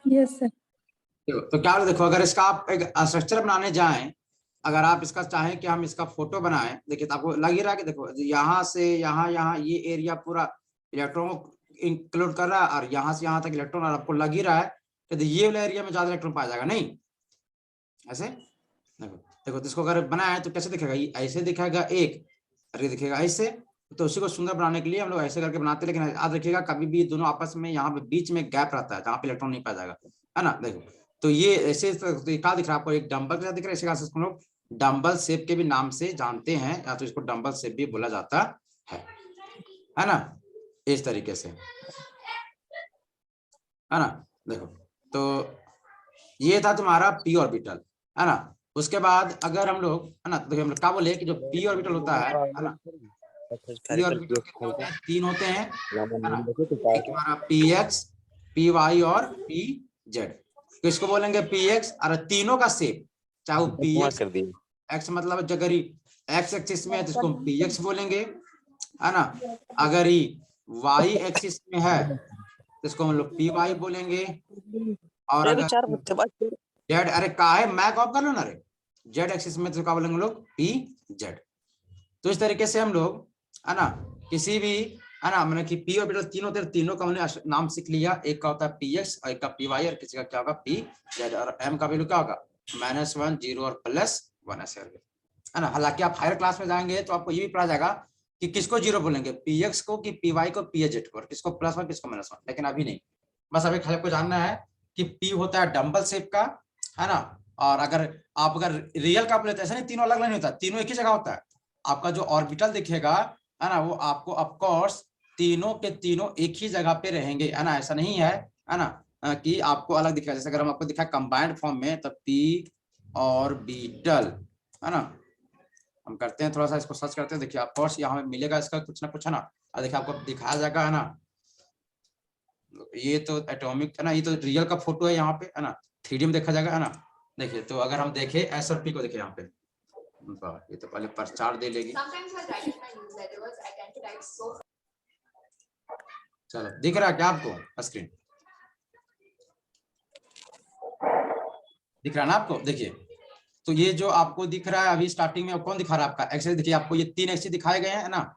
Yes sir. तो क्या देखो, अगर इसका आप एक स्ट्रक्चर बनाने जाएं, अगर आप इसका चाहें कि हम इसका फोटो बनाएं, देखिए तो आपको लग ही रहा है कि देखो यहाँ से यहाँ यहाँ ये एरिया पूरा इलेक्ट्रॉन को इंक्लूड कर रहा है, और यहाँ से यहाँ तक इलेक्ट्रॉन, और आपको लग ही रहा है कि ये वाला एरिया में ज्यादा इलेक्ट्रॉन पाया जाएगा, नहीं ऐसे। देखो देखो, तो इसको अगर बनाए तो कैसे दिखेगा, ये ऐसे दिखेगा एक, और ये दिखेगा ऐसे। तो उसी को सुंदर बनाने के लिए हम लोग ऐसे करके बनाते हैं, लेकिन याद रखिएगा कभी भी दोनों आपस में यहाँ पे बीच में गैप रहता है जहाँ पे इलेक्ट्रॉन नहीं पाया जाएगा, है ना। देखो तो ये ऐसे क्या दिख रहा है आपको, एक डंबल के साथ दिख रहा है, इसी का हम लोग डंबल शेप के भी नाम से जानते हैं, या तो इसको डंबल शेप भी बोला जाता है ना, इस तरीके से, है ना। देखो तो ये था तुम्हारा पी ऑर्बिटल, है ना। उसके बाद अगर हम लोग, है ना, देखिए हम लोग क्या बोले कि जो पी ऑर्बिटल होता है ना, पी ऑर्बिटल कितने होते हैं, 3 होते हैं, है ना। एक हमारा पी एक्स, पी वाई और पी जेड। तो इसको बोलेंगे पी एक्स, और तीनों का शेप, चाहे वो पी एक्स मतलब अगर एक्स एक्सिस में है तो इसको हम पी एक्स बोलेंगे, है ना। अगर ही वाई एक्सिस में है तो इसको हम लोग पी वाई बोलेंगे, और अगर जेड, अरे का है मैं कॉप कर लो ना, अरे जेड एक्सिस में तो क्या बोलेंगे हम लोग, पी जेड। तो इस तरीके से हम लोग, है ना, किसी भी, है ना, मैंने कि पी ऑर्बिटल 3 होते हैं, तीनों का हमने नाम सीख लिया, एक का होता है पी एक्स और एक का पी वाई, और किसी का क्या होगा पी जेड, और एम का वैल्यू क्या होगा -1 0 और +1 ऐसे, है ना। हालांकि आप हायर क्लास में जाएंगे तो आपको ये भी पढ़ा जाएगा कि किसको 0 बोलेंगे, पी एक्स को, कि पी वाई को, पी जेड को, और किसको +1 किसको -1, लेकिन अभी नहीं। बस अभी आपको जानना है कि पी होता है डंबल शेप का, है ना। और अगर रियल का लेते हैं, ऐसा नहीं तीनों अलग अलग नहीं होता, तीनों एक ही जगह होता है। आपका जो ऑर्बिटल दिखेगा, है ना, वो आपको ऑफ कोर्स तीनों के तीनों एक ही जगह पे रहेंगे, है ना। ऐसा नहीं है ना, कि आपको अलग दिखेगा। जैसे अगर हम आपको दिखा कंबाइंड फॉर्म में, तो पी ऑर्बिटल, है ना, हम करते हैं थोड़ा सा इसको सर्च करते हैं, देखिए ऑफ कोर्स यहाँ मिलेगा इसका कुछ ना कुछ, है ना। और देखिए आपको दिखाया जाएगा, है ना, ये तो एटॉमिक, है ना, ये तो रियल का फोटो है यहाँ पे, है ना, 3D में देखा जाएगा, है ना। देखिए तो अगर हम देखें एस और पी को, देखिए यहाँ पे, ये तो पहले प्रचार दे लेगी। चलो दिख रहा है क्या आपको स्क्रीन, दिख रहा है ना आपको। देखिए तो ये जो आपको दिख रहा है अभी स्टार्टिंग में, कौन दिखा रहा है आपका एक्सेस, देखिए आपको ये 3 एक्सेस दिखाए गए हैं, है ना।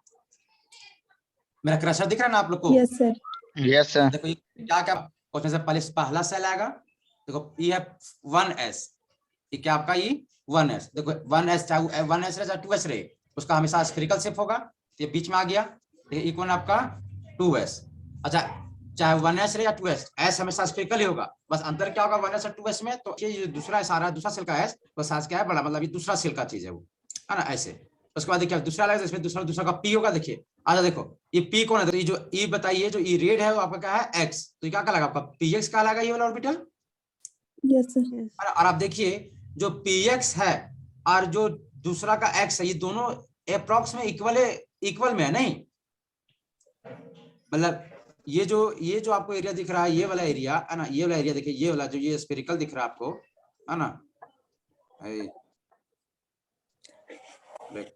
मेरा क्रशर दिख रहा है ना आप लोग को, यस सर। Yes sir. देखो ये क्या क्या उसमें से पहला सेल आएगा, देखो ये है 1s, ये क्या आपका ये 1s, देखो 1s चाहे 1s रहे चाहे 2s रहे, उसका हमेशा स्फेरिकल शेप होगा, ये बीच में आ गया, ये कौन आपका 2s। अच्छा चाहे 1s रहे या 2s, s हमेशा स्फेरिकल ही होगा, बस अंतर क्या होगा 1s और 2s में, तो ये दूसरा सारा दूसरा सेल का s, वो सास क्या है बड़ा, मतलब ये दूसरा सेल का चीज है वो, है ना, ऐसे। उसके बाद देखिए दूसरा लगेगा, इसमें दूसरा का p होगा, देखिए आजा देखो ये p कौन है, तो ये जो e बताइए, जो e रेड है वो आपका क्या है x, तो ये क्या लगा आपका px का लगा ये वाला ऑर्बिटल, यस सर। और आप देखिए जो px है और जो दूसरा का x है, ये दोनों अप्रॉक्स में इक्वल में है, नहीं मतलब ये जो आपको एरिया दिख रहा है, ये वाला एरिया, है ना, ये वाला एरिया देखिए, ये वाला जो ये स्फेरिकल दिख रहा है आपको, है ना,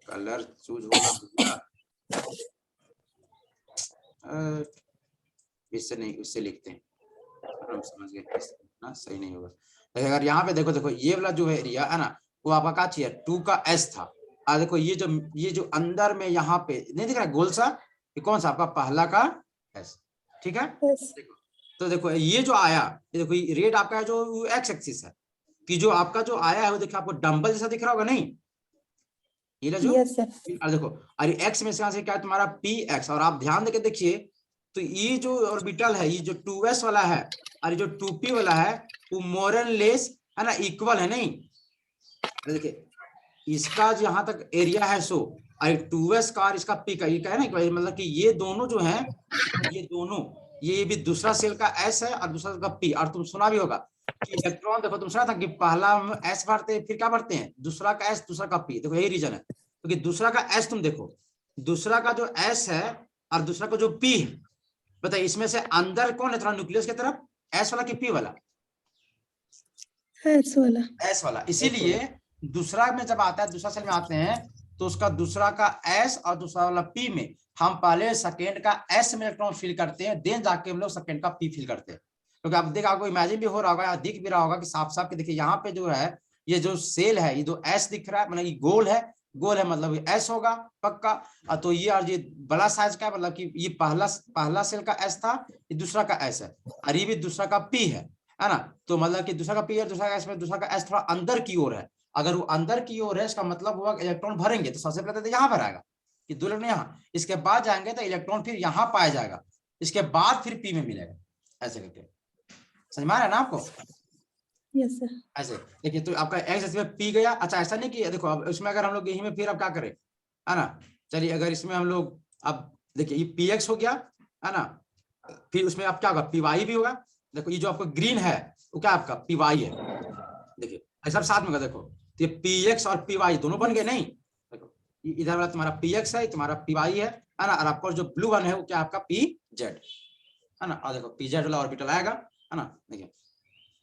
कलर चूज होना, इससे नहीं, उससे लिखते हैं, हम समझ गए ना, सही नहीं होगा। अगर यहाँ पे देखो ये वाला जो है एरिया, है ना, वो आपका क्या चाहिए 2 का s था, और देखो ये जो अंदर में यहाँ पे नहीं दिख रहा गोल सा, ये कौन सा आपका पहला का s, ठीक है। देखो तो देखो ये जो आया, ये देखो ये रेड आपका है जो एक्स एक्सिस है, कि जो आपका जो आया है वो देखिए आपको डंबल जैसा दिख रहा होगा, नहीं ये जो, यस सर। और देखो अरे एक्स में से क्या है तुम्हारा पी एक्स, और आप ध्यान देके देखिए तो ये जो ऑर्बिटल है, ये जो 2s वाला है और जो 2p वाला है, वो मोर एंड लेस, है ना, इक्वल है, नहीं देखिए इसका जहां तक एरिया है सो, और 2s का और इसका p का, ये क्या है ना, मतलब कि ये दोनों जो है, ये दोनों, ये भी दूसरा सेल का s है और दूसरा का p, और तुम सुना भी होगा कि इलेक्ट्रॉन, देखो तुम सुना था कि पहला s भरते हैं फिर क्या भरते हैं, दूसरा का s दूसरा का p, देखो यही रीजन है, क्योंकि दूसरा का s तुम देखो, दूसरा का जो s है और दूसरा का जो p है, बताइए इसमें से अंदर कौन है थोड़ा न्यूक्लियस की तरफ, s वाला कि p वाला, एस वाला। s वाला। इसीलिए दूसरा में जब आता है, दूसरा सेल में आते हैं, तो उसका दूसरा का s और दूसरा वाला p में हम पहले सेकेंड का s में इलेक्ट्रॉन फिल करते हैं, देन जाके हम लोग सेकेंड का p फिल करते हैं। क्योंकि अब देखिए आपको इमेजिन भी हो रहा होगा, दिख भी रहा होगा कि साफ साफ कि देखिए यहाँ पे जो है ये जो सेल है, ये जो एस दिख रहा है मतलब ये गोल है, गोल है मतलब एस होगा पक्का। तो ये और ये बड़ा साइज का है, मतलब कि ये पहला सेल का एस था, ये दूसरा का एस है, और ये भी दूसरा का पी है ना। तो मतलब कि दूसरा का पी है, दूसरा का एस में, दूसरा का एस थोड़ा अंदर की ओर है। अगर वो अंदर की ओर है इसका मतलब हुआ इलेक्ट्रॉन भरेंगे तो सबसे पहले तो यहाँ पर आएगा कि 2 इलेक्ट्रॉन यहाँ, इसके बाद जाएंगे तो इलेक्ट्रॉन फिर यहाँ पाया जाएगा, इसके बाद फिर पी में मिलेगा, ऐसे करके। समझ में आ रहा है ना आपको? Yes sir. ऐसे देखिए, तो आपका एक्स इसमें पी गया। अच्छा ऐसा नहीं कि देखो अब इसमें अगर हम लोग यही में फिर अब क्या करें, है ना। चलिए अगर इसमें हम लोग अब देखिए ये पी एक्स हो गया, है ना, फिर उसमें अब क्या होगा, पी वाई भी होगा। देखो ये जो आपको ग्रीन है वो क्या आपका पी वाई है, देखिए ऐसा साथ में होगा। देखो तो ये पी एक्स और पी वाई दोनों बन गए नहीं, देखो इधर वाला तुम्हारा पी एक्स है, तुम्हारा पी वाई है ना, और आपको जो ब्लू वन है वो क्या आपका पी जेड है ना। और देखो पी जेड वाला ऑर्बिटल आएगा, है ना। देखिए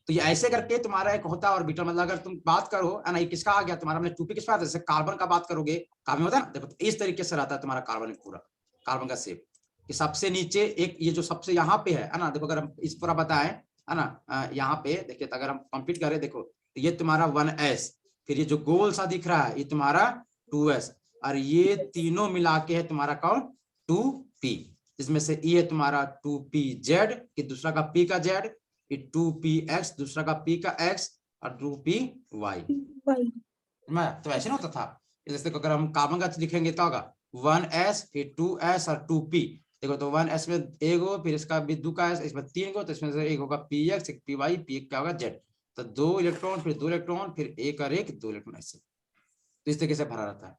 तो ये ऐसे करके तुम्हारा एक होता है ऑर्बिटल, मतलब अगर तुम बात करो है ना, ये किसका आ गया तुम्हारा, हमने 2p किसका आता है, जैसे कार्बन का बात करोगे, कार्बन होता है ना, देखो तो इस तरीके से रहता है तुम्हारा कार्बन पूरा, कार्बन का शेप कि सबसे नीचे एक ये जो सबसे यहाँ पे है ना। देखो अगर हम इस पूरा बताएं है ना, यहाँ पे देखिए तो अगर हम कंप्लीट करें, देखो तो ये तुम्हारा 1s, फिर ये जो गोल सा दिख रहा है ये तुम्हारा 2s, और ये तीनों मिला के है तुम्हारा कौन 2p, जिसमें से ये तुम्हारा 2pz कि दूसरा का p का z, 2px दूसरा का p का x, और 2py। तो ऐसे ना होता था, जैसे अगर हम कार्बन का लिखेंगे तो होगा 1s फिर 2s और 2p। देखो तो 1s में एक हो, फिर इसका भी 2 का s, इसमें 3 को, तो इसमें से एक होगा px, एक py, p क्या होगा z। तो 2 इलेक्ट्रॉन फिर 2 इलेक्ट्रॉन फिर एक और एक 2 इलेक्ट्रॉन, ऐसे तो इस तरीके से भरा रहता है।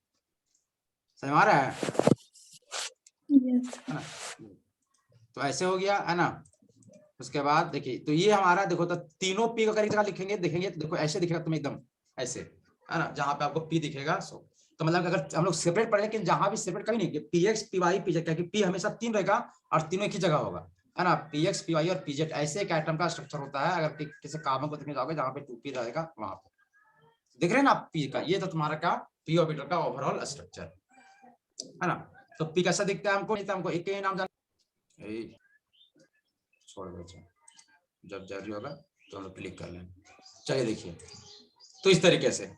समझ आ रहा है? यस। तो ऐसे हो गया है ना। उसके बाद देखिए तो ये हमारा देखो तो तीनों पी को करीब जगह लिखेंगे, देखेंगे तो देखो ऐसे दिखेगा तुम्हें एकदम ऐसे, है ना, जहां पे आपको पी दिखेगा। सो तो मतलब अगर हम लोग सेपरेट पढ़े, लेकिन जहां भी सेपरेट कभी नहीं, P X P Y P Z, क्योंकि पी हमेशा 3 रहेगा और तीनों एक ही जगह होगा, है ना। पी एक्स पी वाई और पी जेड ऐसे एक एटम का स्ट्रक्चर होता है। अगर किसी कार्बन को देखने जाओगे जहां पे 2p रहेगा वहां पे दिख रहे हैं ना पी का, ये तो तुम्हारा क्या पी ऑर्बिटल का ओवरऑल स्ट्रक्चर, है ना। तो पी कैसा दिखता है हमको, नहीं तो हमको एक ही नाम जान, छोड़ दो, जब जरूरी होगा तो हम लोग क्लिक कर लें। चलिए देखिए तो इस तरीके से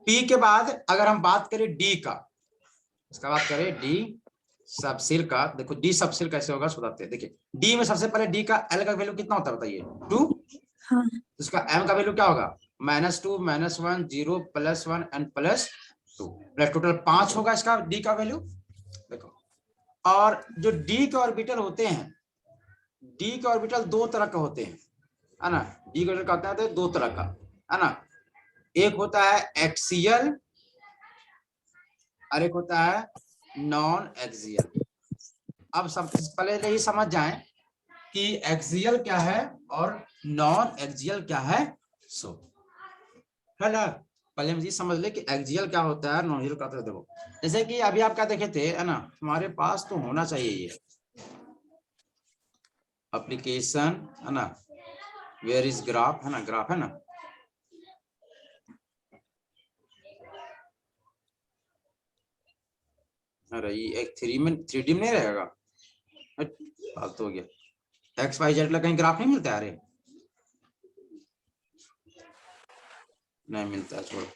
P के बाद अगर हम बात करें D का, इसका बात करें D सबसेल का, देखो D सबसेल कैसे होगा बताते हैं। देखिए D में सबसे पहले D का L का वैल्यू कितना होता है बताइए 2, हाँ। इसका M का वैल्यू क्या होगा -2 -1 0 +1 एंड +2, प्लस टोटल 5 होगा इसका D का वैल्यू। देखो और जो D के ऑर्बिटल होते हैं, D के ऑर्बिटल 2 तरह के होते हैं, है ना। डी का ऑर्बिटल होता है 2 तरह का, है ना। एक होता है एक्सियल और एक होता है नॉन एक्सियल। अब सब पहले यही समझ जाएं कि एक्सियल क्या है और नॉन एक्सियल क्या है। सो है ना, पहले हम ये समझ ले कि एक्सियल क्या होता है, नॉन एक्सियल क्या होता है। देखो जैसे कि अभी आप क्या देखे थे, है ना, हमारे पास तो होना चाहिए ये एप्लीकेशन, है ना, वेयर इज ग्राफ, है ना, ग्राफ है ना। अरे ये एक 3D में नहीं रहेगा, फालतू हो गया। एक्स वाई जेड कहीं ग्राफ नहीं मिलता है, अरे नहीं मिलता है, छोड़ो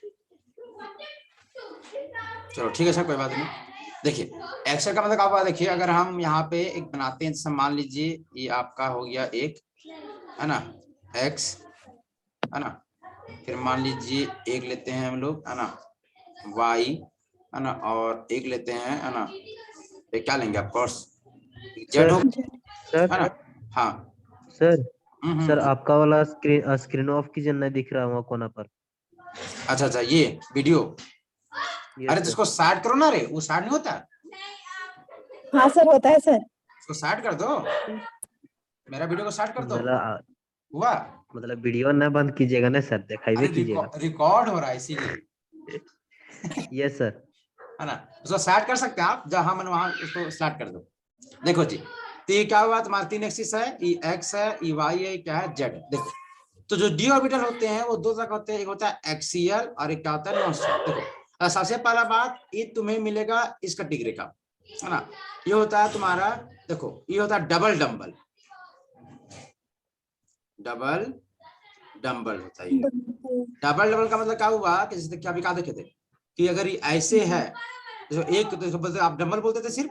चलो ठीक है सर, कोई बात नहीं। देखिए एक्सेल का मतलब आप देखिए, अगर हम यहाँ पे एक बनाते हैं, जैसे मान लीजिए ये आपका हो गया एक, है ना, एक्स, है ना, फिर मान लीजिए एक लेते हैं हम लोग, है ना, वाई, है ना, और एक लेते हैं, है ना, ये क्या लेंगे आप कोर्स जेड हो, सर है ना। हाँ सर सर आपका वाला स्क्रीन ऑफ कीजिए, नहीं दिख रहा वहाँ कोना पर। अच्छा अच्छा ये वीडियो, अरे तो सर। इसको साइड करो ना, रे वो साइड नहीं होता। हाँ सर होता है सर। इसको साइड कर दो, मेरा वीडियो को साइड कर दो। हुआ मतलब वीडियो ना बंद कीजिएगा ना सर, दिखाइए कीजिएगा। रिकॉर्ड हो रहा है इसीलिए। यस सर, है ना, उसको साइड कर सकते हैं आप, जहां मन वहां उसको साइड कर दो। देखो जी तो ये क्या हुआ, तुम्हारा 3 एक्सिस है, ई एक्स है, ई वाई है, क्या है जेड। देखो तो जो डी ऑर्बिटल होते हैं वो 2 तरह के होते हैं, एक होता है एक्सियल और एक क्या होता है नॉन एक्सियल। देखो सबसे पहला बात ये तुम्हें मिलेगा इस कैटेगरी का, है ना, ये होता है तुम्हारा, देखो ये होता है डबल डंबल, डबल डम्बल होता है। डबल डबल का मतलब क्या हुआ कि जैसे कि अभी क्या देखे थे कि अगर ये ऐसे है तो एक तो इसको बोलते आप डम्बल बोलते थे सिर्फ,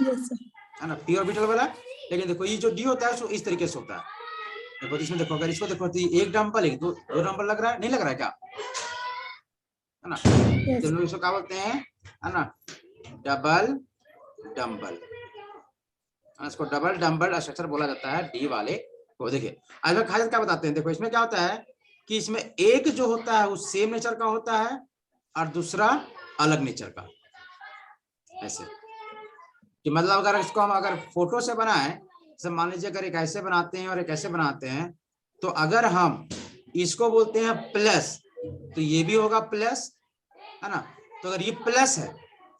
यस सर। है ना, पी ऑर्बिटल वाला। लेकिन देखो ये जो डी होता है इस तरीके से होता है। देखो इसमें देखो अगर इसको देखो तो एक डम्बल एक दो डम्बल लग रहा है, नहीं लग रहा है क्या, है ना। तो लोग इसको क्या बोलते हैं, है ना, डबल डम्बल। इसको डबल डम्बल स्ट्रक्चर बोला जाता है डी वाले को। देखिए आज मैं खास क्या बताते हैं। देखो इसमें क्या होता है कि इसमें एक जो होता है वो सेम नेचर का होता है और दूसरा अलग नेचर का। ऐसे कि मतलब अगर इसको हम अगर फोटो से बनाएं, जैसे मान लीजिए अगर एक ऐसे बनाते हैं और एक ऐसे बनाते हैं, तो अगर हम इसको बोलते हैं प्लस तो ये भी होगा प्लस, है ना। तो अगर ये प्लस है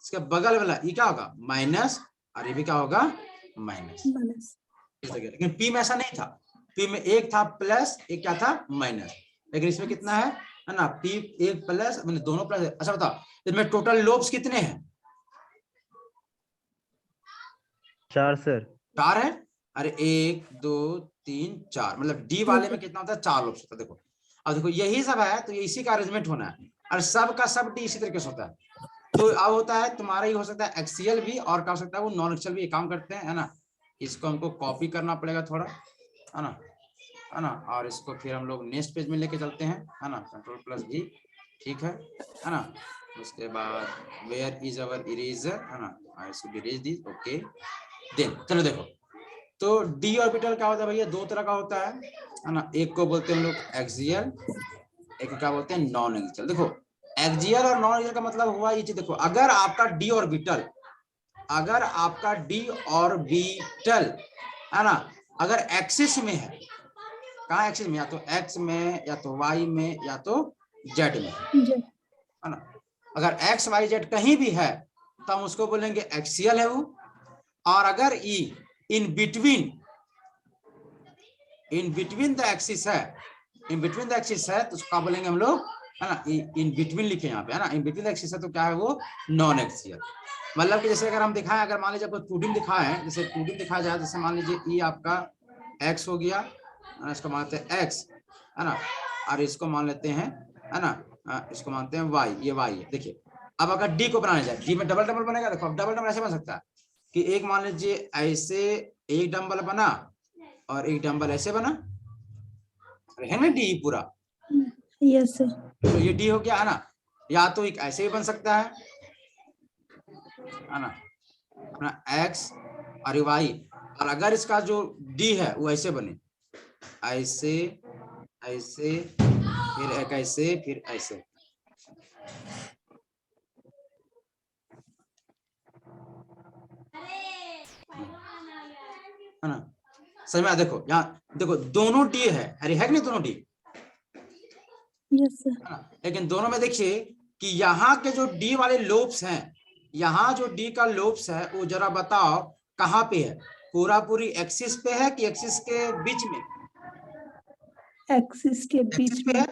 इसके बगल वाला ये क्या होगा माइनस, और ये भी क्या होगा माइनस। लेकिन पी में ऐसा नहीं था, पी में एक था प्लस एक क्या था माइनस। लेकिन इसमें कितना है ना, पी एक प्लस मतलब दोनों प्लस। अच्छा बताओ इसमें टोटल लोब्स कितने हैं? 4 सर। 4 है। अरे 1 2 3 4 मतलब डी वाले में कितना होता है 4 लोब्स होता है। देखो अब देखो यही सब है तो ये इसी का अरेंजमेंट होना है और सब का सब डी इसी तरीके से होता है। तो अब होता है तुम्हारा ही हो सकता है एक्सियल भी और क्या हो सकता है वो नॉन एक्सियल भी काम करते हैं, है ना। इसको हमको कॉपी करना पड़ेगा थोड़ा, है ना, है ना। और इसको फिर हम लोग नेक्स्ट पेज में लेके चलते हैं, है ना, Ctrl+V, ठीक है ना। उसके बाद वेयर इज अवर इरेजर, है ना, I should erase this, okay. Then चलो देखो तो डी ऑर्बिटल क्या होता है भैया, दो तरह का होता है ना। एक को बोलते हैं हम लोग एक्सियल, एक को क्या बोलते हैं नॉन एक्सियल। देखो एक्सियल और नॉन एक्सियल का मतलब हुआ ये चीज, देखो अगर आपका डी ऑर्बिटल, अगर आपका डी ऑर्बिटल, है ना, अगर एक्सिस में है, कहाँ एक्सिस में, या तो एक्स में या तो वाई में या तो जेड में, है ना। अगर एक्स वाई जेड कहीं भी है तो हम उसको बोलेंगे एक्सियल है वो। और अगर ई इन बिटवीन द एक्सिस है, इन बिटवीन द एक्सिस है तो उसको बोलेंगे हम लोग, है ना, इन बिटवीन लिखे यहाँ पे, है ना, इन बिटवीन द एक्सिस है तो क्या है वो नॉन एक्सियल। मतलब कि जैसे अगर हम दिखाएं, अगर मान लीजिए आपको 2D दिखाएं, जैसे 2D दिखाया जाए, जैसे मान लीजिए ये आपका x हो गया, इसको मानते हैं x, है ना, और इसको मान लेते हैं, है ना, इसको मानते हैं y, ये y है। देखिए अब अगर d को बनाया जाए, d में डबल डबल बनेगा। देखो अब डबल डबल ऐसे बन सकता है कि एक मान लीजिए ऐसे एक डंबल बना और एक डंबल ऐसे बना, है ना, डी पूरा, यस सर। तो ये डी हो गया, है ना। या तो एक ऐसे भी बन सकता है ना, अपना x और y, और अगर इसका जो d है वो ऐसे बने, ऐसे ऐसे फिर एक ऐसे फिर ऐसे, है ना। समझ में? देखो यहाँ देखो दोनों d है, अरे है कि नहीं दोनों d, यस सर। लेकिन दोनों में देखिए कि यहाँ के जो d वाले लोब्स हैं, यहाँ जो d का लोब्स है वो जरा बताओ कहाँ पे है, पूरा पूरी एक्सिस पे है कि एक्सिस के बीच में? एक्सिस के बीच पे में है।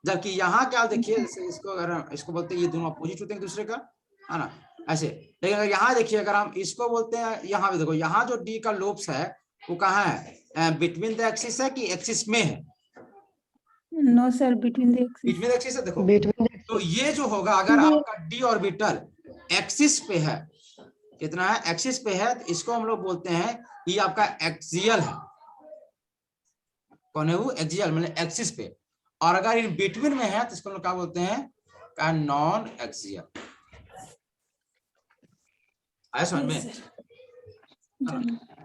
जबकि यहाँ क्या देखिए, जैसे इसको अगर इसको बोलते हैं ये दोनों अपोजिट होते हैं एक दूसरे का, है ना, ऐसे। लेकिन अगर यहाँ देखिए अगर हम इसको बोलते हैं, यहाँ पे देखो यहाँ जो डी का लोब्स है वो कहाँ है, बिटवीन द एक्सिस है कि एक्सिस में है? No sir, between the axis. Between the axis है। देखो तो ये जो होगा अगर आपका डी ऑर्बिटल एक्सिस पे है, कितना है एक्सिस पे है, तो इसको हम लोग बोलते हैं ये आपका एक्सियल है। कौन है वो? एक्सियल मतलब एक्सिस पे। और अगर इन बिटवीन में है तो इसको हम लोग क्या बोलते हैं, नॉन एक्सियल। आया समझ में?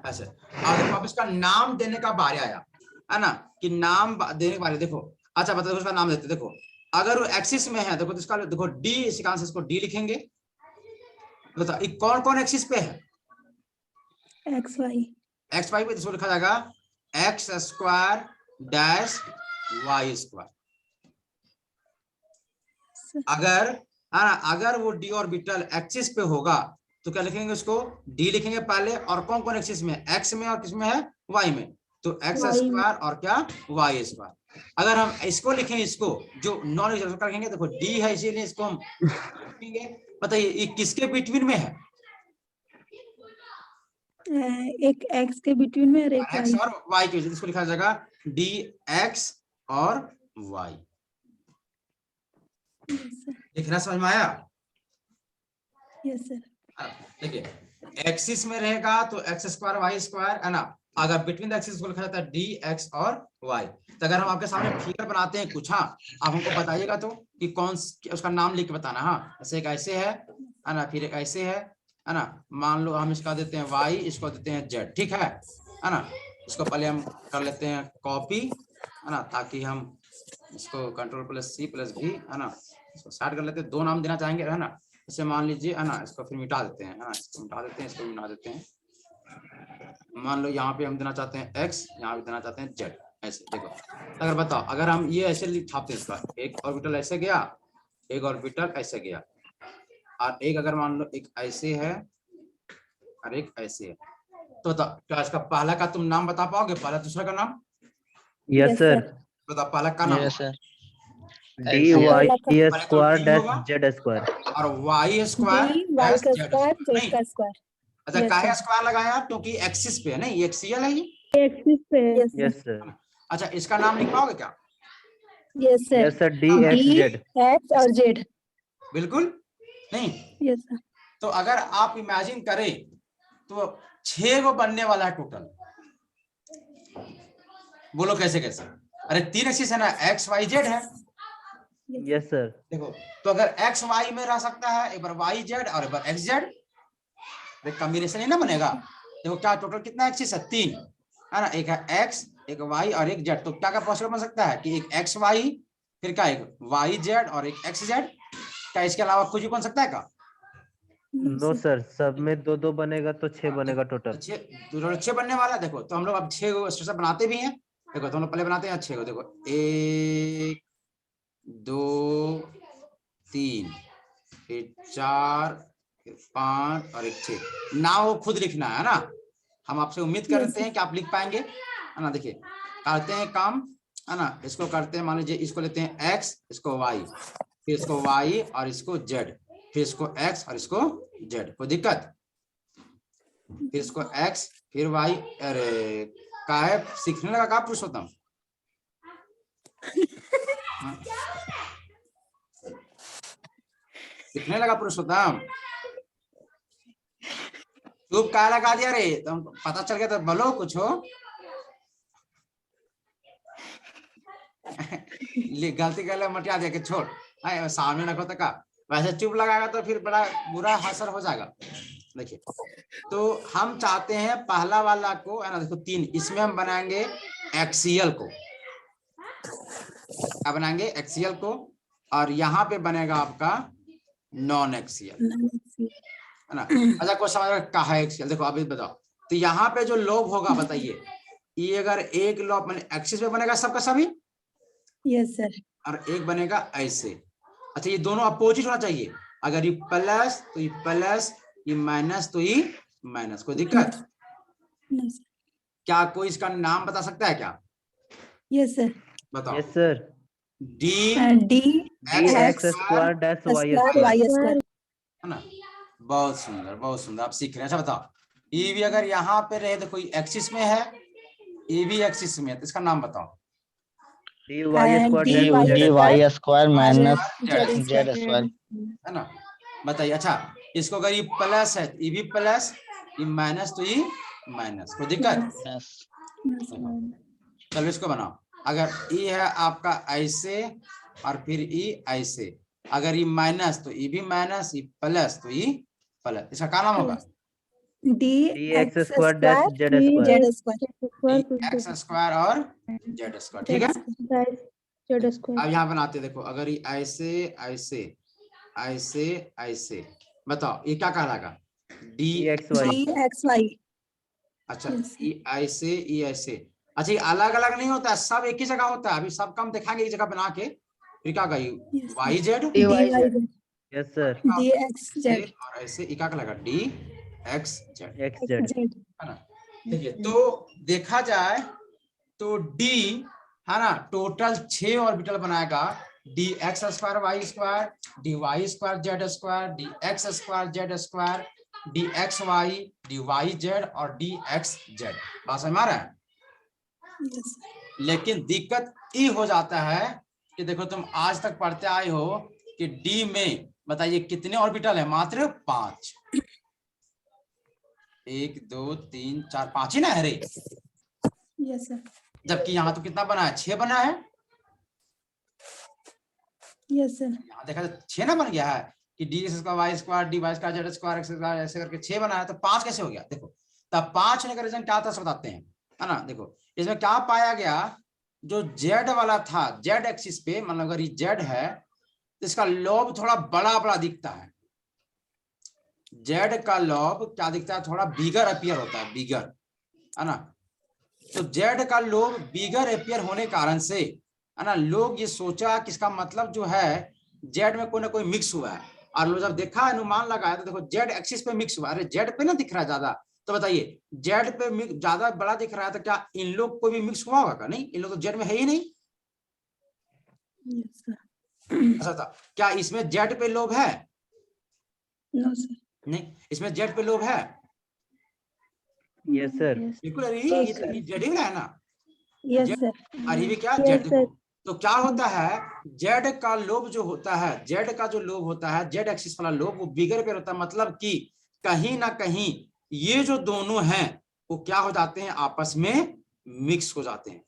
ऐसे। और अब इसका नाम देने का बारी आया, है ना, कि नाम देने के बारे। देखो अच्छा बताओ उसका नाम देते। देखो अगर वो एक्सिस में है, देखो तो इसका देखो डी, इसका आंसर इसको डी लिखेंगे। बताओ कौन कौन एक्सिस पे है? X Y. एक्स वाई पे इसको लिखा जाएगा X square dash Y square. अगर अगर वो डी ऑर्बिटल एक्सिस पे होगा तो क्या लिखेंगे उसको? डी लिखेंगे पहले। और कौन कौन एक्सिस में? एक्स में और किस में है? वाई में। तो एक्स स्क्वायर और क्या वाई स्क्वायर। अगर हम इसको लिखें, इसको जो नॉन एक्सियल का लिखेंगे, देखो डी है इसीलिए इसको हम लिखेंगे। बताइए ये किसके बिटवीन में है? एक x के बिटवीन में और एक एक्स y। और वाई की वजह से इसको लिखा जाएगा डी एक्स और वाई। यस सर, लिखना समझ में आया? Yes sir. देखिए एक्सिस में रहेगा तो एक्स स्क्वायर वाई स्क्वायर है ना, अगर बिटवीन द एक्सिस को लिखा जाता है डी एक्स और वाई। तो अगर हम आपके सामने फिगर बनाते हैं कुछ, हाँ आप हमको बताइएगा तो कि कौन उसका नाम लिख के बताना। हाँ ऐसे एक ऐसे है ना, फिर एक ऐसे है ना, मान लो हम इसका देते हैं वाई, इसको देते हैं जेड, ठीक है ना। इसको पहले हम कर लेते हैं कॉपी है ना, ताकि हम इसको कंट्रोल प्लस सी प्लस भी है ना, इसको स्टार्ट कर लेते हैं। दो नाम देना चाहेंगे है ना, इसे मान लीजिए है ना, इसको फिर मिटा देते हैं है ना, इसको मिटा देते हैं, इसको मिटा देते हैं। मान लो यहाँ पे हम देना चाहते हैं x, यहाँ पे देना चाहते हैं z। ऐसे देखो, अगर बताओ अगर हम ये ऐसे छापते हैं, इसका एक ऑर्बिटल ऐसे गया, एक ऑर्बिटल ऐसे गया, और एक अगर मान लो एक ऐसे है और एक ऐसे है, तो बताओ क्या इसका पहला का तुम नाम बता पाओगे, पहला दूसरा का नाम? यस सर, बताओ पहला का नाम? यस सर, डी ऐसे वाई पहले तो स्क्वायर d डैश होगा जेड स्क्वायर। और y square D Y dash का z स्क्वायर जेड नहीं, का स्क्वायर। अच्छा Yes, काहे sir. स्क्वायर लगाया? क्योंकि एक्सिस पे है, नहीं एक्सियल है ये। एक्सिस पे है। यस यस सर, अच्छा इसका नाम लिख पाओगे क्या? Yes sir. Yes sir, D X Z. X और जेड। बिल्कुल नहीं। Yes sir. तो अगर आप इमेजिन करें तो 6 गो बनने वाला है टोटल। बोलो कैसे कैसे? अरे 3 एक्सिस है ना, एक्स वाई जेड है। यस सर, देखो तो अगर एक्स वाई में रह सकता है, एक बार वाई जेड और एक बार एक्स जेड, कॉम्बिनेशन ही ना बनेगा। देखो क्या टोटल कितना एक्सिस है? 3 है ना, एक है एक्स, एक वाई और एक जेड। तो क्या क्या पॉसिबल बन सकता है कि एक एक्स वाई, फिर क्या एक वाई जेड और एक एक्स जेड? क्या इसके अलावा कुछ भी बन सकता है क्या? नो सर, सब में दो दो बनेगा तो 6 बनेगा टोटल। 6 बनने वाला। देखो तो हम लोग अब 6 गो स्ट्रक्चर बनाते भी हैं। देखो तो हम लोग पहले बनाते हैं 6 गो। देखो 1 2 3 फिर 4 फिर 5 और एक 6। ना वो खुद लिखना है ना, हम आपसे उम्मीद करते हैं कि आप लिख पाएंगे है ना। देखिए करते हैं काम है ना, इसको करते हैं, मान लीजिए इसको लेते हैं x, इसको y, फिर इसको y और इसको z, फिर इसको x और इसको z। कोई दिक्कत? फिर इसको x फिर y। अरे का है सीखने लगा का पुरुषोत्तम? सीखने लगा पुरुषोत्तम? चुप का लगा दिया रे, तुम पता चल गया तो बोलो कुछ हो। गलती कर ले मटिया दे के छोड़, सामने रखो तो का, वैसे चुप लगाएगा तो फिर बड़ा बुरा असर हो जाएगा। देखिए तो हम चाहते हैं पहला वाला को है ना, देखो 3, इसमें हम बनाएंगे एक्सियल को। क्या बनाएंगे? एक्सियल को। और यहाँ पे बनेगा आपका नॉन एक्सियल है ना। अच्छा कोई समझ कहा है एक्सियल? देखो अभी बताओ, तो यहाँ पे जो लोब होगा बताइए, ये अगर एक लोब मैंने एक्सिस पे बनेगा सबका सभी। Yes sir. और एक बनेगा ऐसे। अच्छा ये दोनों अपोजिट होना चाहिए, अगर ये प्लस तो ये प्लस, ये माइनस तो ये माइनस। कोई दिक्कत? क्या कोई इसका नाम बता सकता है क्या? Yes sir. बताओ। Yes sir, D x square dash Y square है ना। बहुत सुंदर बहुत सुंदर, आप सीख रहे हैं। अच्छा बताओ, ये भी अगर यहाँ पे रहे तो कोई एक्सिस में है, ये भी एक्सिस में है, तो इसका नाम बताओ। D Y square D dash Z Y square minus Z Z square है ना। बताइए। अच्छा इसको अगर ये प्लस है तो ये भी प्लस, ये माइनस तो ये माइनस। कोई दिक्कत? चलो इसको बनाओ। अगर ये है आपका ऐसे और फिर ये ऐसे, अगर ये माइनस तो ये भी माइनस, ये प्लस तो ये प्लस। इसका क्या नाम होगा? D x square dash Z square. Z square. X square और जेड स्क्वायर। ठीक है अब यहाँ बनाते देखो, अगर ये ऐसे ऐसे ऐसे ऐसे, बताओ ये क्या कहलाएगा? D X Y. अच्छा ये ऐसे ये ऐसे। अच्छा ये अलग अलग नहीं होता, सब एक ही जगह होता है। अभी सब काम दिखाएंगे एक जगह बना के, फिर क्या कही Y Z. Yes sir, D X Z और ऐसे ये क्या कहलाएगा? D X Z X Z है ना। देखिए तो देखा जाए तो डी है ना टोटल 6 ऑर्बिटल बनाएगा। D x square Y square, D Y square Z square, D x square Z square, D X Y, D Y Z और डी एक्स जेड। बात समझ में आ रहा है? Yes. लेकिन दिक्कत ये हो जाता है कि देखो तुम आज तक पढ़ते आए हो कि डी में बताइए कितने ऑर्बिटल है? मात्र 5। 1 2 3 4 5 ही ना है रे। Yes, sir. जबकि यहाँ तो कितना बना है? 6 बना है। Yes, sir. यहाँ देखा तो 6 ना बन गया है कि D square Y square D Y square Z square X square ऐसे करके 6 बना है, तो 5 कैसे हो गया? देखो तब 5 होने का रीजन क्या था बताते हैं, है ना। देखो इसमें क्या पाया गया, जो जेड वाला था, जेड एक्सिस पे, मतलब अगर ये जेड है तो इसका लॉब थोड़ा बड़ा बड़ा दिखता है। जेड का लॉब क्या दिखता है? थोड़ा बिगर अपीयर होता है, बिगर, है ना। तो जेड का लोब बिगर अपीयर होने कारण से, है ना, लोग ये सोचा कि इसका मतलब जो है जेड में कोई ना कोई मिक्स हुआ है। और लोग जब देखा, अनुमान लगाया, तो देखो जेड एक्सिस पे मिक्स हुआ। अरे जेड पे ना दिख रहा है ज्यादा, तो बताइए जेड पे ज्यादा बड़ा दिख रहा है, तो क्या इन लोग को भी मिक्स हुआ होगा? नहीं, इन लोग तो जेड में है ही नहीं। Yes, sir. ऐसा था क्या? इसमें जेड पे लोब है? No, sir. नहीं, इसमें जेड पे लोब है यस सर। बिल्कुल। अरे Yes, ये जेड ही है ना। Yes, sir. अरे भी क्या Yes, जेड? sir. तो क्या होता है, जेड का लोब जो होता है, जेड का जो लोब होता है, जेड एक्सिस वाला लोब, वो बिगर पे होता है। मतलब कि कहीं ना कहीं ये जो दोनों हैं वो क्या हो जाते हैं? आपस में मिक्स हो जाते हैं।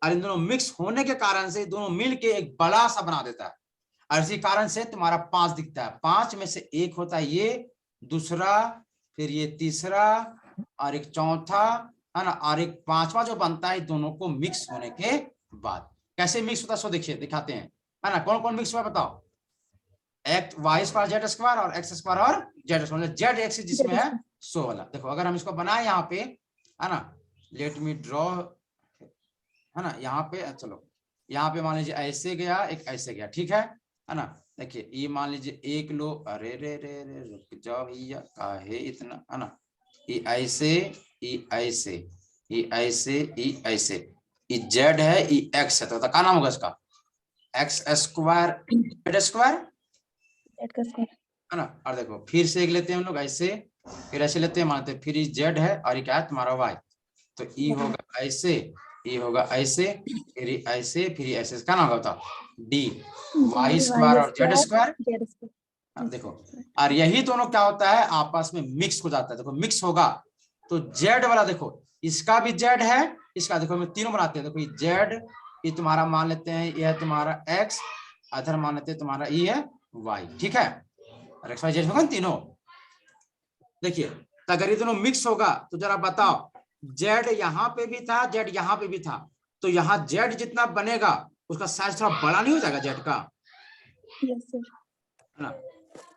और इन दोनों मिक्स होने के कारण से दोनों मिलके एक बड़ा सा बना देता है। और इसी कारण से तुम्हारा 5 दिखता है। 5 में से एक होता है ये, दूसरा, फिर ये तीसरा, और एक चौथा, है ना, और एक पांचवा जो बनता है दोनों को मिक्स होने के बाद। कैसे मिक्स होता है सो देखिए, दिखाते हैं, है ना। कौन कौन मिक्स हुआ बताओ? X Y square Z square और एक्स स्क्वायर और जेड स्क्वायर। जेड एक्सिस जिसमें है सो वाला। देखो अगर हम इसको बनाए यहाँ पे, है ना, लेट मी ड्रॉ, है ना, यहाँ पे चलो, यहाँ पे मान लीजिए ऐसे गया, एक ऐसे गया, ठीक है ना। देखिए ये मान लीजिए एक लो, अरे रे रे रे रुक जाओ भैया, काहे इतना, है ना। ये ऐसे, ये ऐसे, ये ऐसे, ये ऐसे, ये जेड है, ये एक्स है, तो क्या नाम होगा इसका? X square Z square, That का square. है ना। और देखो फिर से एक लेते हैं हम लोग ऐसे, फिर ऐसे लेते हैं, मानते हैं, फिर ये जेड है और ये क्या है तुम्हारा वाई। तो ई होगा ऐसे, ये होगा ऐसे, फिर ये ऐसे, फिर ये ऐसे, क्या नाम होगा? डी वाई स्क्वायर और जेड स्क्वायर। Z square. अब देखो, और यही दोनों क्या होता है? आपस में मिक्स हो जाता है। देखो मिक्स होगा तो जेड वाला, देखो इसका भी जेड है, इसका, देखो हम तीनों बनाते हैं। देखो ये जेड, ये तुम्हारा मान लेते हैं ये है तुम्हारा एक्स, अधर मान लेते हैं तुम्हारा ये है वाई, ठीक है। और एक्स वाई जेड होगा तीनों। देखिए तो अगर ये दोनों मिक्स होगा तो जरा बताओ, जेड यहाँ पे भी था, जेड यहाँ पे भी था, तो यहाँ जेड जितना बनेगा उसका साइज थोड़ा बड़ा नहीं हो जाएगा जेड का? Yes, sir. है ना।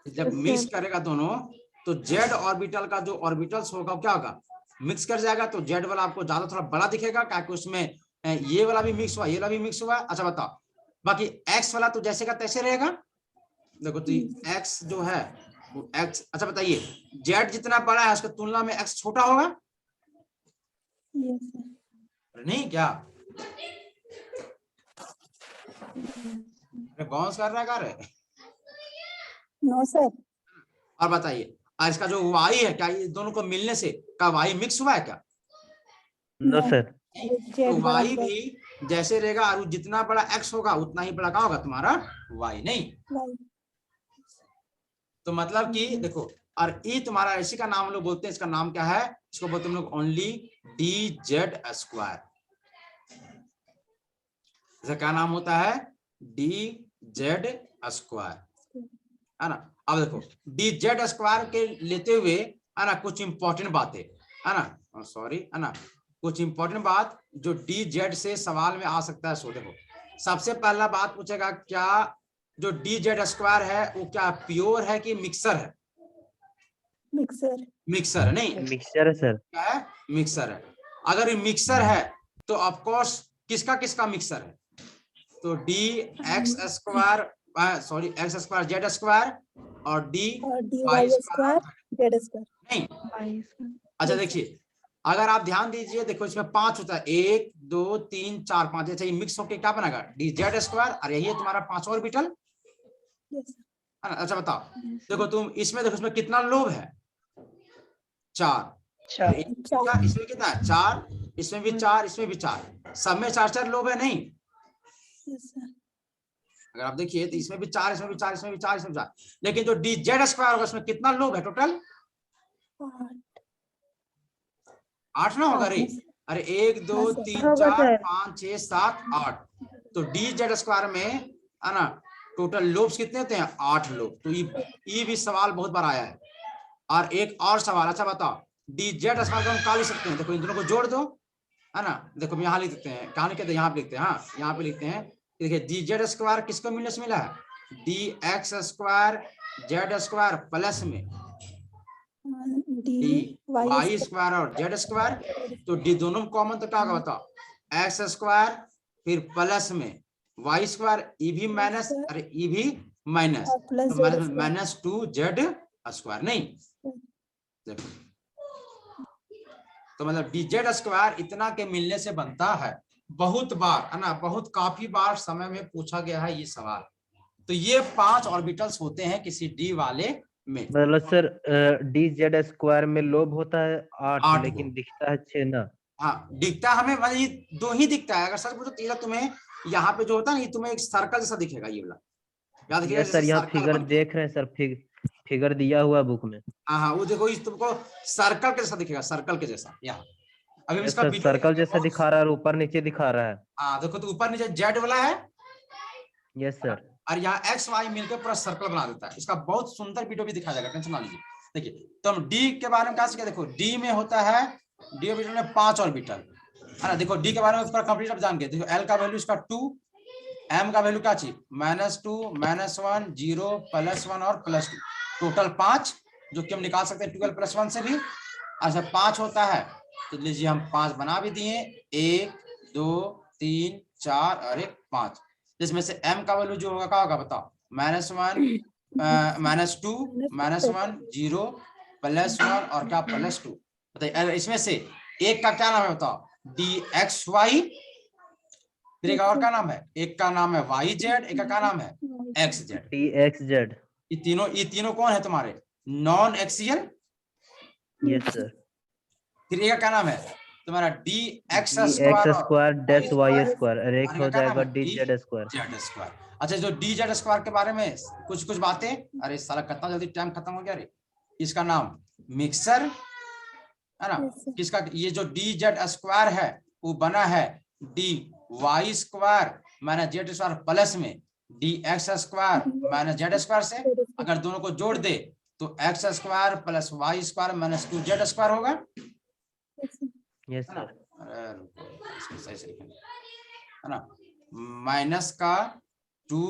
जब मिक्स करेगा दोनों तो जेड ऑर्बिटल का जो ऑर्बिटल्स होगा क्या होगा? मिक्स कर जाएगा। तो जेड वाला आपको ज्यादा थोड़ा बड़ा दिखेगा, क्या कि उसमें ये वाला भी मिक्स हुआ, ये वाला भी मिक्स हुआ। अच्छा बताओ, बाकी एक्स वाला तो जैसे का तैसे रहेगा। देखो तो एक्स जो है वो एक्स, अच्छा बताइए, जेड जितना बड़ा है उसके तुलना में एक्स छोटा होगा? Yes, sir. अरे नहीं क्या? अरे बाउंस कर रहा है, कर रहे? No, sir. और बताइए, और इसका जो वाई है, क्या ये दोनों को मिलने से का वाई मिक्स हुआ है क्या? No sir. तो वाई भी जैसे रहेगा, और जितना बड़ा एक्स होगा उतना ही बड़ा क्या होगा तुम्हारा वाई, नहीं? तो मतलब कि देखो, और ई तुम्हारा इसी का नाम हम लोग बोलते हैं, इसका नाम क्या है? इसको बोलते हैं हम लोग ओनली डी जेड स्क्वायर। इसका क्या नाम होता है? डी जेड स्क्वायर, है ना। अब देखो डी जेड स्क्वायर के लेते हुए, है ना, कुछ इंपॉर्टेंट बातें, है ना, सॉरी, है ना, कुछ इंपॉर्टेंट बात जो डी जेड से सवाल में आ सकता है। सो देखो सबसे पहला बात पूछेगा, क्या जो डी जेड स्क्वायर है वो क्या प्योर है कि मिक्सर है? Mixer. मिक्सर है, नहीं मिक्सचर है सर। क्या है? मिक्सर है। अगर ये मिक्सर है तो ऑफ कोर्स किसका किसका मिक्सर है? तो D x square, sorry X square Z square और डी और dy Y square z square. नहीं। अच्छा देखिए, अगर आप ध्यान दीजिए, देखो इसमें 5 होता है, 1 2 3 4 5, अच्छा ये मिक्स होके क्या बनेगा? डी जेड स्क्वायर, और यही है तुम्हारा 5 ऑर्बिटल, Yes. है ना। अच्छा बताओ, देखो तुम इसमें, देखो इसमें कितना लोब है? 4, अच्छा इसमें कितना है 4, इसमें भी 4, इसमें भी 4, सब में 4 लोब है नहीं। Yes, sir. अगर आप देखिए तो इसमें भी 4, इसमें भी 4, इसमें भी 4, इसमें भी 4, लेकिन जो डी जेड स्क्वायर होगा उसमें कितना लोब है टोटल? 8 ना होगा रे? अरे 1 2 हाँ, सर। 3 होगा 4 सर। 5 6 7 8, तो डी जेड स्क्वायर में है ना टोटल लोब्स कितने होते हैं? 8 लोब। तो ये भी सवाल बहुत बार आया है। और एक और सवाल, अच्छा बताओ, डी जेड स्क्वायर को हम क्या लिख सकते हैं? देखो इन दोनों को जोड़ दो, है ना। देखो हम यहाँ लिख देते हैं, कहाँ लिखते हैं? यहाँ पे लिखते हैं। हाँ, यहाँ पे लिखते हैं। देखिए डी जेड स्क्वायर किसको मिलने से मिला है? D x square Z square plus में डी वाई स्क्वायर और जेड स्क्वायर। तो डी दोनों कॉमन तो क्या होगा बताओ? एक्स स्क्वायर फिर प्लस में वाई स्क्वायर, ई भी माइनस, अरे ई भी माइनस, तो माइनस 2 जेड स्क्वायर। नहीं देखो, तो मतलब डी जेड स्क्वायर इतना के मिलने से बनता है। बहुत बार है ना, बहुत काफी बार समय में पूछा गया है ये सवाल। तो ये 5 ऑर्बिटल्स होते हैं किसी डी वाले में। मतलब सर डी जेड स्क्वायर में लोब होता है 8, 8 लेकिन दिखता है 6 ना। हाँ, दिखता हमें मतलब ये 2 ही दिखता है। अगर सच पूछो तो तुम्हें यहाँ पे जो होता है ना, ये तुम्हें एक सर्कल जैसा दिखेगा, ये वाला याद रखिएगा। सर यहाँ फिगर देख रहे हैं सर, फिगर दिया हुआ बुक में। हाँ, वो देखो इस तुमको सर्कल के जैसा दिखेगा, सर्कल के जैसा। यहाँ अभी इसका सर्कल जैसा दिखा रहा है और ऊपर नीचे दिखा रहा है। हाँ देखो, तो ऊपर नीचे जेड वाला है। Yes sir. और यहाँ एक्स वाई मिलकर पूरा सर्कल बना देता है। इसका बहुत सुंदर वीडियो भी दिखाया जाएगा, टेंशन ना लीजिए। देखिए तो हम डी के बारे में क्या सीखे? देखो डी में होता है, डी ऑर्बिटल में 5 ऑर्बिटल है ना। देखो डी के बारे में पूरा कंप्लीट आप जान गए। देखो एल का वैल्यू इसका 2, एम का वैल्यू क्या चाहिए? -2 -1 0 +1 और +2, टोटल 5, जो कि हम निकाल सकते हैं 12 + 1 से भी। अच्छा 5 होता है, तो लीजिए हम 5 बना भी दिए, 1 2 3 4 और 1 5। जिसमें से m का वैल्यू जो होगा क्या होगा बताओ? -1 -2 -1 0 +1 और क्या +2। बताइए इसमें से एक का क्या नाम है बताओ? dxy, फिर एक और का नाम है, एक का नाम है yz, एक का क्या नाम है? xz। dxz। ये तीनों कौन है तुम्हारे? Non axial. Yes sir. फिर एक का क्या नाम है तुम्हारा? dx square dash Y square, और एक हो जाएगा dz स्क्वायर। Z square. अच्छा, जो dz स्क्वायर के बारे में कुछ बातें। अरे साला कितना जल्दी टाइम खत्म हो गया रे। इसका नाम मिक्सर है ना। किसका? ये जो dz स्क्वायर है वो बना है dy square minus z square plus में dx square minus z square से। अगर दोनों को जोड़ दे तो x square plus y square minus 2 z square होगा। Yes sir. सही से है ना, माइनस का 2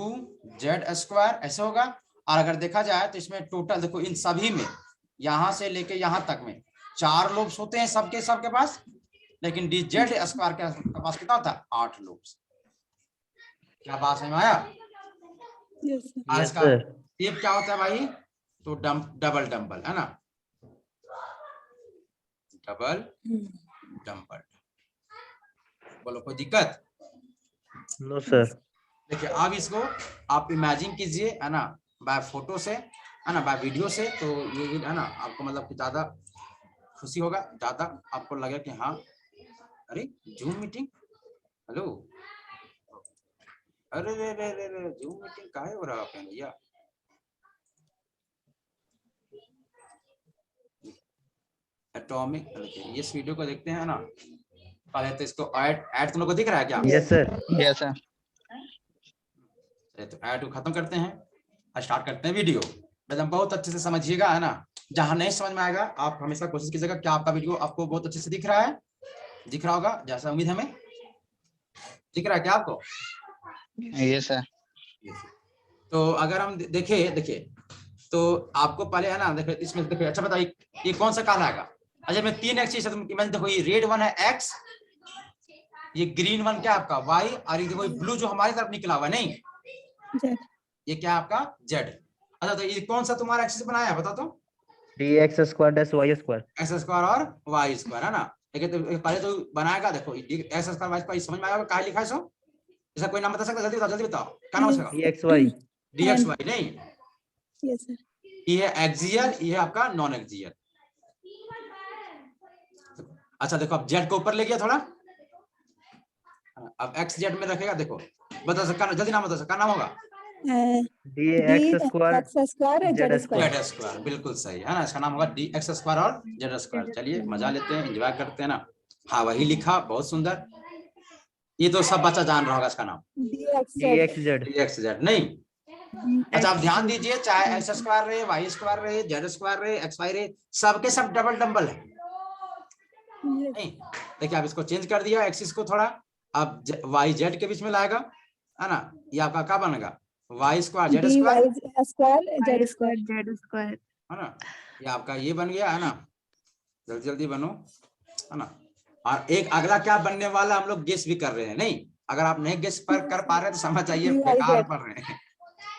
जेड स्क्वायर ऐसे होगा। और अगर देखा जाए तो इसमें टोटल देखो, इन सभी में यहां से लेके यहां तक में 4 लोब्स होते हैं सबके पास, लेकिन डी जेड स्क्वायर के पास कितना होता है? 8 लोब्स। क्या बात समझ में आया? आज का शेप क्या होता है भाई? तो डबल डम्बल है ना, डबल डम्बल। बोलो कोई दिक्कत? No sir. देखिए अब इसको आप इमेजिन कीजिए है ना, बाय फोटो से है ना, बाय वीडियो से। तो ये है ना आपको मतलब कि ज्यादा खुशी होगा, ज्यादा आपको लगे कि हाँ अरे जूम मीटिंग, हेलो, अरे रे रे रे रे जूम मीटिंग काहे हो रहा है भैया? एटॉमिक, इस वीडियो को देखते हैं ना पहले तो इसको ऐड तुम लोग को दिख रहा है क्या? Yes sir. Yes sir. तो ऐड को खत्म करते हैं, स्टार्ट करते हैं वीडियो। एकदम बहुत अच्छे से समझिएगा है ना। जहां नहीं समझ में आएगा आप हमेशा कोशिश कीजिएगा कि आपका वीडियो आपको बहुत अच्छे से दिख रहा है, दिख रहा होगा जैसा उम्मीद हमें दिख रहा है क्या आपको? Yes sir. तो अगर हम देखिए तो आपको पहले है ना, देखो इसमें देखो। अच्छा बताइए ये कौन सा काला आएगा? अच्छा मैं 3 एक्सिस है, तुम देखो ये रेड वन है x, ये ग्रीन वन क्या आपका y, और ये देखो ब्लू जो हमारी तरफ निकला हुआ है नहीं, ये क्या आपका z। अच्छा तो ये कौन सा तुम्हारा एक्सिस बनाया है बता तो? dx square dash Y square. x square और y स्क्वायर है ना। देखिए तो पहले तो बनाएगा, देखो x स्क्वायर y स्क्वायर समझ में आएगा कहाँ लिखा है सो? इसका कोई नाम बता सकता? जल्दी बताओ क्या नाम है इसका? dxy नहीं, यस सर। ये है एक्सियल, ये है आपका नॉन एक्सियल। अच्छा देखो अब जेड को ऊपर ले गया थोड़ा, अब एक्स जेड में रखेगा। देखो बता सकता, जल्दी नाम बता सकता, नाम होगा D x square X square Z Z square. Z square, बिल्कुल सही है ना। इसका नाम होगा डी एक्स स्क्वायर और जेड स्क्वायर। चलिए मजा लेते हैं, एंजॉय करते हैं ना। हाँ वही लिखा, बहुत सुंदर। ये तो सब बच्चा जान रहा होगा इसका नाम, D x D X Z. D X Z नहीं। अच्छा आप ध्यान दीजिए, चाहे एक्स स्क्वायर रहे, वाई स्क्वायर रहे, जेड स्क्वायर रहे, एक्स वाई रहे, सबके सब डबल डबल है नहीं। देखिए आप इसको चेंज कर दिया एक्सिस को थोड़ा, अब वाई जेड के बीच में लाएगा, है ना। ये आपका क्या बनेगा, Y square Z D square, Y square Z square. Z square. है ना। ये आपका ये बन गया, है ना। जल्दी जल्दी बनो, है ना। और एक अगला क्या बनने वाला हम लोग गेस भी कर रहे हैं नहीं। अगर आप नहीं गेस पर कर पा रहे तो समझ जाइए बेकार पढ़ रहे हैं।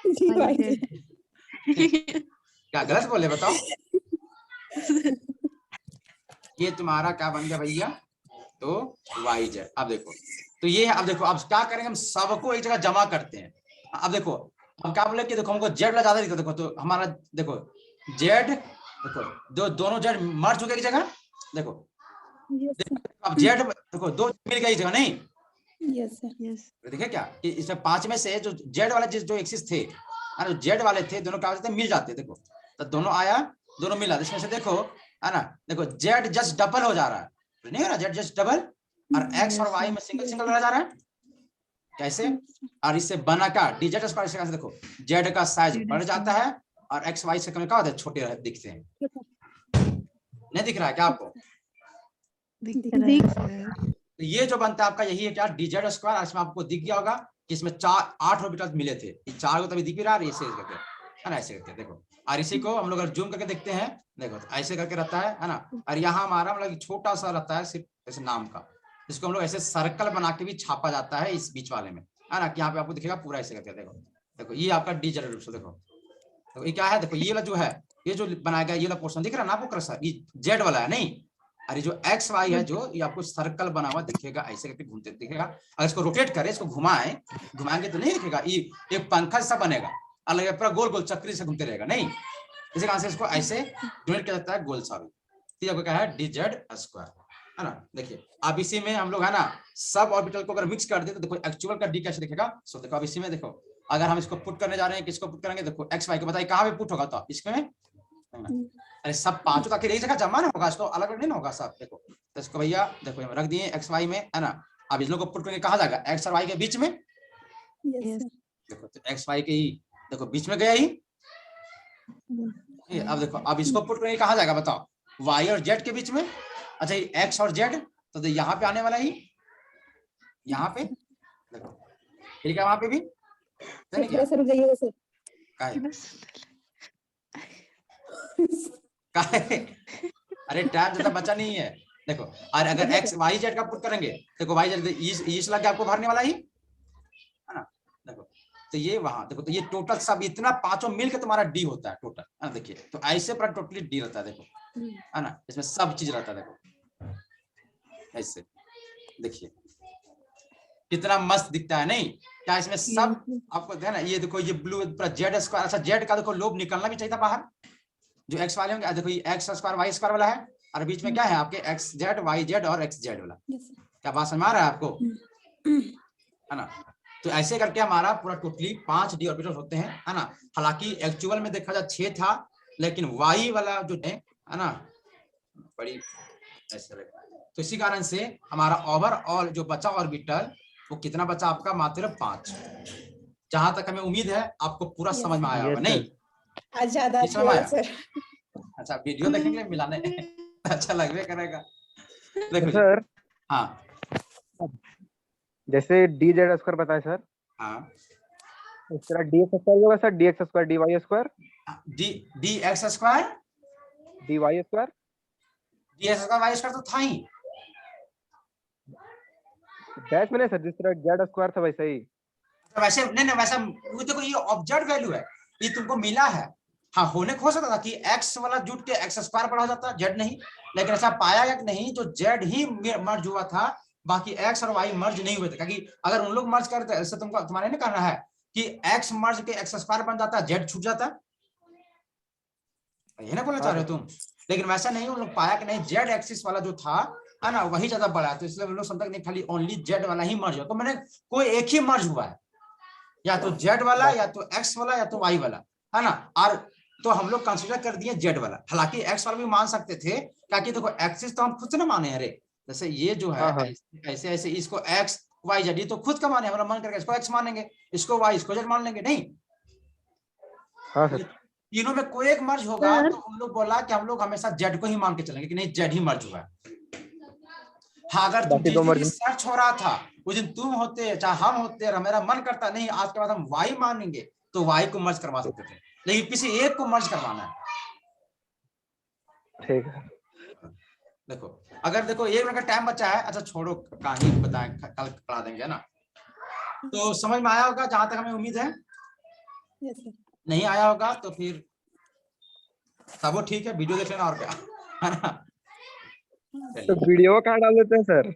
D Y Z. क्या गलत बोले बताओ। ये तुम्हारा क्या बन गया भैया, तो वाई जेड। अब देखो तो ये है। अब देखो अब क्या करेंगे, हम सबको एक जगह जमा करते हैं। अब देखो हम क्या बोले कि देखो हमको जेड वाला ज्यादा दिखता, देखो तो हमारा देखो जेड, देखो दोनों जेड मर्ज हो गए एक जगह। देखो अब जेड देखो दो मिल गई जगह नहीं। Yes sir. देखिए क्या कि इसमें 5 में से जो जेड वाले जो एक्सिस थे, जो जेड वाले थे, दोनों क्या होते मिल जाते। देखो तो दोनों आया, दोनों मिला। इसमें से देखो, है ना, देखो जेड जस्ट डबल हो जा रहा है, नहीं हो रहा जेड जस्ट डबल, और एक्स और वाई में सिंगल सिंगल रह जा रहा है। कैसे, और इससे बना क्या डी जेड स्क्वायर से। देखो जेड का साइज बढ़ जाता है और एक्स वाई से कम क्या होता है, छोटे दिखते हैं। नहीं दिख रहा है क्या आपको, तो ये जो बनता है आपका यही है क्या, डी जेड स्क्वायर। इसमें आपको दिख गया होगा कि इसमें 8 ऑर्बिटल्स मिले थे, 4 को तभी दिख भी रहा है, ऐसे करके, है ना, ऐसे करके देखो। और इसी को हम लोग अगर जूम करके देखते हैं, देखो तो ऐसे करके रहता है ना। और यहाँ हमारा मतलब छोटा सा रहता है सिर्फ ऐसे नाम का, जिसको हम लोग ऐसे सर्कल बना के भी छापा जाता है इस बीच वाले में, है ना, कि यहाँ पे आपको दिखेगा पूरा ऐसे करके। देखो देखो ये आपका डी जेड रूप से। देखो ये क्या है, देखो ये वाला जो है, ये जो बनाया गया ये वाला पोर्शन दिख रहा है ना आपको, क्रसर ये जेड वाला है नहीं। अरे जो एक्स वाई है जो, ये आपको सर्कल बना हुआ दिखेगा, ऐसे करके घूमते दिखेगा। अगर इसको रोटेट करें, इसको घुमाएंगे तो नहीं दिखेगा, ये एक पंखा सा बनेगा अलग, पूरा गोल गोल चक्री से घूमते रहेगा नहीं। इसी कारण से इसको ऐसे डोनेट किया जाता है गोल सा भी। तो आपको क्या है, डी जेड स्क्वायर, है ना। देखिए अब इसी में हम लोग, है ना, सब ऑर्बिटल को अगर मिक्स कर दे तो देखो एक्चुअल का डी कैसे दिखेगा। सो देखो अब इसी में देखो, अगर हम इसको पुट करने जा रहे हैं, किसको पुट करेंगे, देखो एक्स वाई को बताइए कहाँ पे पुट होगा, तो इसमें अरे सब पांचों तक एक जगह जमा ना होगा, इसको अलग अलग नहीं होगा सब। देखो तो इसको भैया देखो रख दिए एक्स वाई में, है ना। अब इन लोगों को पुट करके कहा जाएगा, एक्स और वाई के बीच में। देखो तो एक्स वाई के ही देखो बीच में गया ही। अब देखो अब इसको पुट करके कहा जाएगा, बताओ, वाई और जेड के बीच में। अच्छा ये एक्स और जेड तो यहाँ पे आने वाला ही, यहाँ पे देखो ठीक है, वहां पे भी सर जाइएगा सर। अरे टाइम ज्यादा बचा नहीं है। देखो और अगर एक्स वाई जेड का पुट करेंगे, देखो वाई जेड इस लग के आपको भरने वाला ही, है ना। देखो तो ये वहां देखो, तो ये टोटल सब इतना पांचों मिलकर तुम्हारा डी होता है टोटल, है ना। देखिए तो ऐसे पूरा टोटली डी रहता है, देखो, है ना, इसमें सब चीज रहता है। देखो ऐसे देखिए कितना मस्त दिखता है नहीं क्या, इसमें सब आपको है ना। ये देखो ये ब्लू पूरा जेड स्क्वायर। अच्छा जेड का देखो लोब निकलना भी चाहिए था बाहर, जो एक्स वाले होंगे। देखो ये एक्स स्क्वायर वाई स्क्वायर वाला है, और बीच में क्या है आपके एक्स जेड वाई जेड और एक्स जेड वाला। क्या बात समझ आ रहा है आपको, है ना। तो ऐसे करके हमारा पूरा टोटली 5 डी ऑर्बिटल होते हैं, है ना। हालांकि एक्चुअल में देखा जाए 6 था, लेकिन वाई वाला जो है ना बड़ी ऐसे। तो इसी कारण से हमारा ओवरऑल जो बचा ऑर्बिटल वो कितना बचा आपका, मात्र 5। जहां तक हमें उम्मीद है आपको पूरा समझ में आया होगा नहीं। ज्यादा सर अच्छा वीडियो देखने के लिए मिलाने अच्छा लगवे करेगा। देखो सर, हाँ जैसे डी जेड स्क्वायर बताए सर, हाँ इस तरह डी एक्स स्क्वायर होगा sir, D x square D Y square, D x square D Y square, D x square Y square तो था ही, डैश में नहीं सर, जिस तरह जेड स्क्वायर था वैसे ही। वैसे नहीं वैसा वो देखो ये ऑब्जर्व वैल्यू है, ये तुमको मिला है। हाँ होने को हो सकता था कि एक्स वाला जुट के एक्स स्क्वायर पर हो जाता, जेड नहीं, लेकिन ऐसा पाया गया कि नहीं, जो जेड ही मर्ज हुआ था, बाकी एक्स और वाई मर्ज नहीं हुए थे। क्योंकि अगर उन लोग मर्ज करते, ऐसे तुमको तुम्हारे नहीं करना है कि एक्स मर्ज के एक्स स्क्वायर बन जाता, जेड छूट जाता, ये ना बोलना चाह रहे हो तुम। लेकिन वैसा नहीं, उन लोग पाया कि नहीं, जेड एक्सिस वाला जो था है ना वही ज्यादा बड़ा है, तो इसलिए हम लोग समझते नहीं खाली ओनली जेड वाला ही मर्ज हुआ, तो मैंने कोई एक ही मर्ज हुआ है, या तो जेड वाला या तो एक्स वाला या तो वाई वाला, है ना। और तो हम लोग कंसीडर कर दिए जेड वाला, हालांकि एक्स वाला भी मान सकते थे, ताकि देखो एक्सिस तो हम खुद से ना माने, अरे जैसे ये जो है ऐसे ऐसे इसको एक्स वाई जेड, ये तो खुद का माने, हमारा मन करके इसको एक्स मानेंगे, इसको वाई इसको जेड मान लेंगे, नहीं तीनों में कोई एक मर्ज होगा तो हम लोग बोला कि हम लोग हमेशा जेड को ही मान के चलेंगे कि नहीं जेड ही मर्ज हुआ है। हाँ, अगर तुम सर्च हो रहा था उस दिन, तुम होते चाहे हम होते और मेरा मन करता नहीं आज के बाद हम वाई मानेंगे, तो वाई को मर्ज करवा सकते थे, लेकिन किसी एक को मर्ज करवाना है। ठीक है, देखो अगर देखो 1 मिनट का टाइम बचा है, अच्छा छोड़ो कहानी बताएं, कल पढ़ा देंगे ना। तो समझ में आया होगा जहां तक हमें उम्मीद है, यस सर। नहीं आया होगा तो फिर सब वो ठीक है, वीडियो देख लेना और क्या, है ना। तो वीडियो कहाँ डाल देते हैं सर?